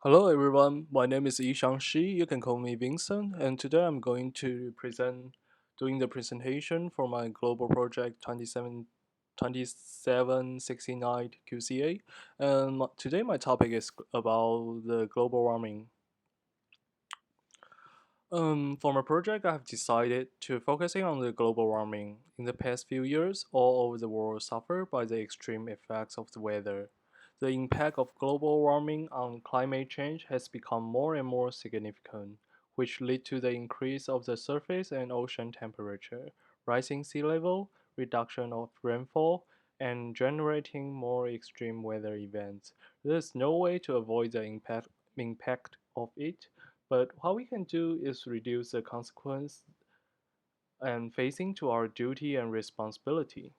Hello everyone, my name is Yihsiang HSU. You can call me Vincent, and today I'm going to doing the presentation for my global project 2769 QCA. And today my topic is about the global warming. For my project, I have decided to focusing on the global warming. In the past few years, all over the world suffer by the extreme effects of the weather. The impact of global warming on climate change has become more and more significant, which lead to the increase of the surface and ocean temperature, rising sea level, reduction of rainfall, and generating more extreme weather events. There is no way to avoid the impact of it, but what we can do is reduce the consequence and facing to our duty and responsibility.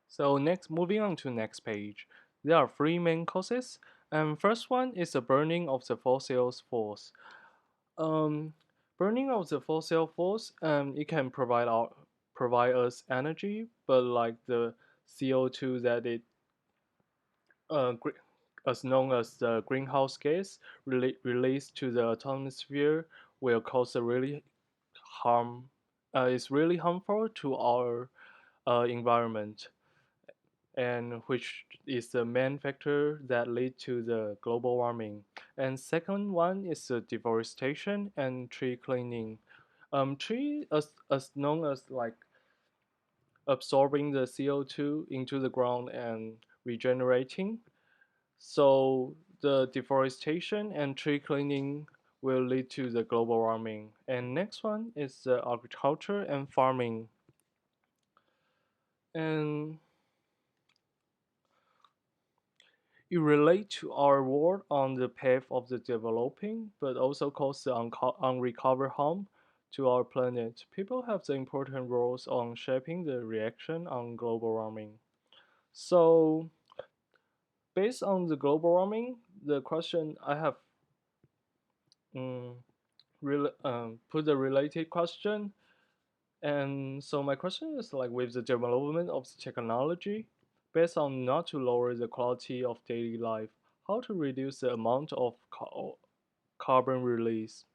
So next, moving on to next page. There are three main causes. And first one is the burning of the fossil fuels. Um, Burning of the fossil fuels, it can provide us energy, but like the CO2 that it uh, as known as the greenhouse gas released to the atmosphere will cause a really harm is really harmful to our environment, and which is the main factor that lead to the global warming. And second one is the deforestation and tree cleaning. Tree as known as like absorbing the CO2 into the ground and regenerating. So the deforestation and tree cleaning will lead to the global warming. And next one is the agriculture and farming. And it relates to our world on the path of the developing, but also cause the unrecovered harm to our planet. People have the important roles on shaping the reaction on global warming. So based on the global warming, the question I have um, put a related question. And so my question is like with the development of the technology, based on not to lower the quality of daily life, how to reduce the amount of carbon release.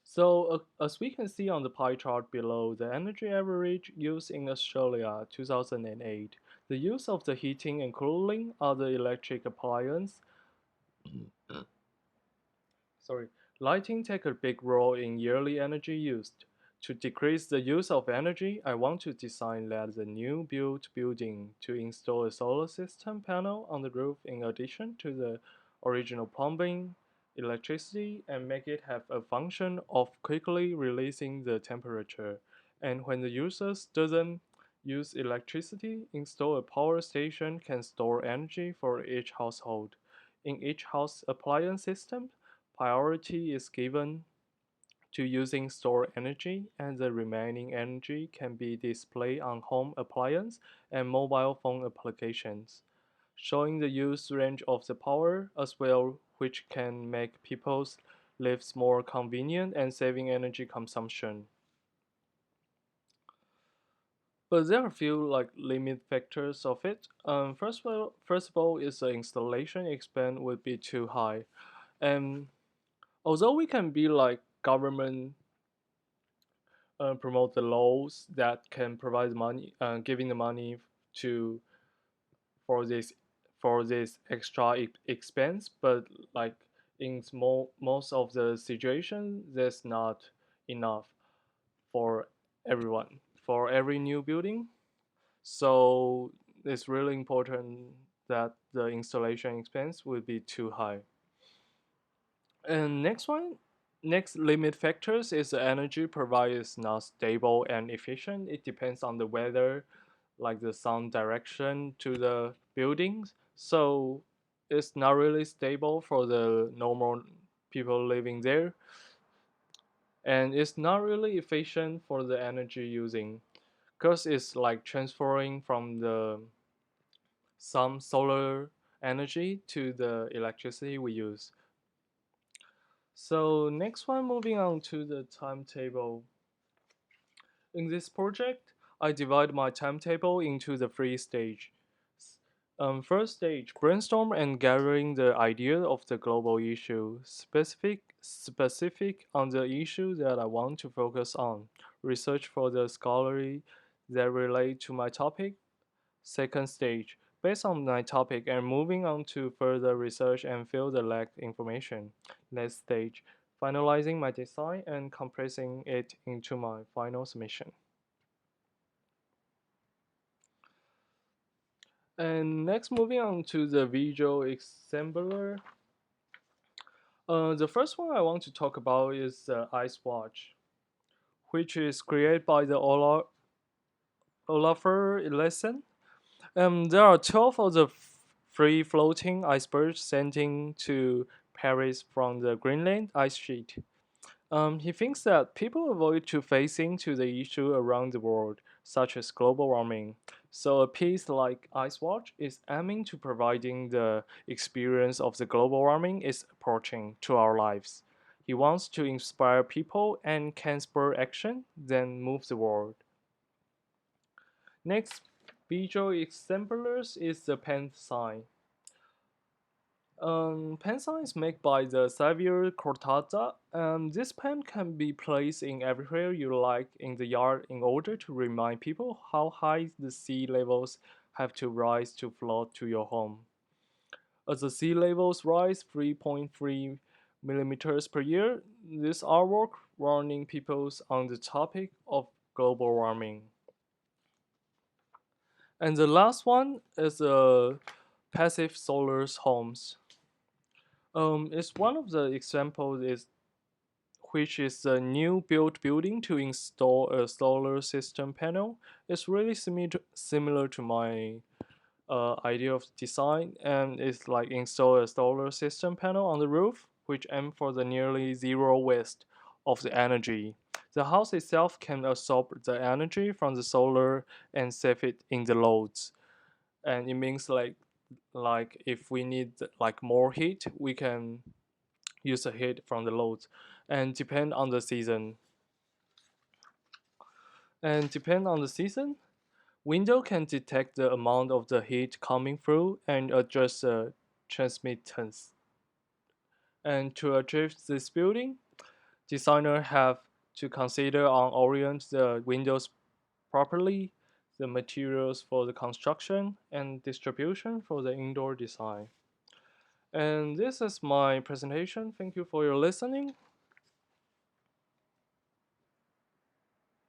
So as we can see on the pie chart below, the energy average used in Australia 2008, the use of the heating and cooling are the electric appliance. Sorry, lighting take a big role in yearly energy used. To decrease the use of energy, I want to design that the new built building to install a solar system panel on the roof in addition to the original plumbing, electricity, and make it have a function of quickly releasing the temperature. And when the users doesn't use electricity, install a power station can store energy for each household. In each house appliance system, priority is given to using stored energy, and the remaining energy can be displayed on home appliance and mobile phone applications, showing the use range of the power as well, which can make people's lives more convenient and saving energy consumption. But there are a few like limit factors of it. First of all, is the installation expense would be too high, and although we can be like government promote the laws that can provide money, giving the money to for this for this extra expense, but like in most of the situation, there's not enough for everyone for every new building. So it's really important that the installation expense will be too high. And next limit factors is the energy provided is not stable and efficient. It depends on the weather, like the sun direction to the buildings. So it's not really stable for the normal people living there. And it's not really efficient for the energy using because it's like transferring from the some solar energy to the electricity we use. So next one, moving on to the timetable. In this project, I divide my timetable into the three stages. First stage, brainstorm and gathering the idea of the global issue, specific on the issue that I want to focus on. Research for the scholarly that relate to my topic. Second stage, based on my topic and moving on to further research and fill the lacked information. Next stage, finalizing my design and compressing it into my final submission. And next, moving on to the visual assembler. The first one I want to talk about is the Ice Watch, which is created by the Olafur lesson. There are 12 of the free floating icebergs sending to Paris from the Greenland ice sheet. He thinks that people avoid to facing to the issue around the world, such as global warming. So a piece like Ice Watch is aiming to providing the experience of the global warming is approaching to our lives. He wants to inspire people and can spur action, then move the world. Next visual exemplars is the pen sign. Pen sign is made by the Xavier Cortázar. This pen can be placed in everywhere you like in the yard in order to remind people how high the sea levels have to rise to float to your home. As the sea levels rise 3.3 millimeters per year, this artwork warning people on the topic of global warming. And the last one is passive solar homes. It's one of the examples is which is a new built building to install a solar system panel. It's really similar to my idea of design, and it's like install a solar system panel on the roof, which aim for the nearly zero waste of the energy. The house itself can absorb the energy from the solar and save it in the loads, and it means like if we need like more heat, we can use the heat from the loads, and depend on the season, window can detect the amount of the heat coming through and adjust the transmittance. And to achieve this building, designers have to consider and orient the windows properly, the materials for the construction, and distribution for the indoor design. And this is my presentation. Thank you for your listening.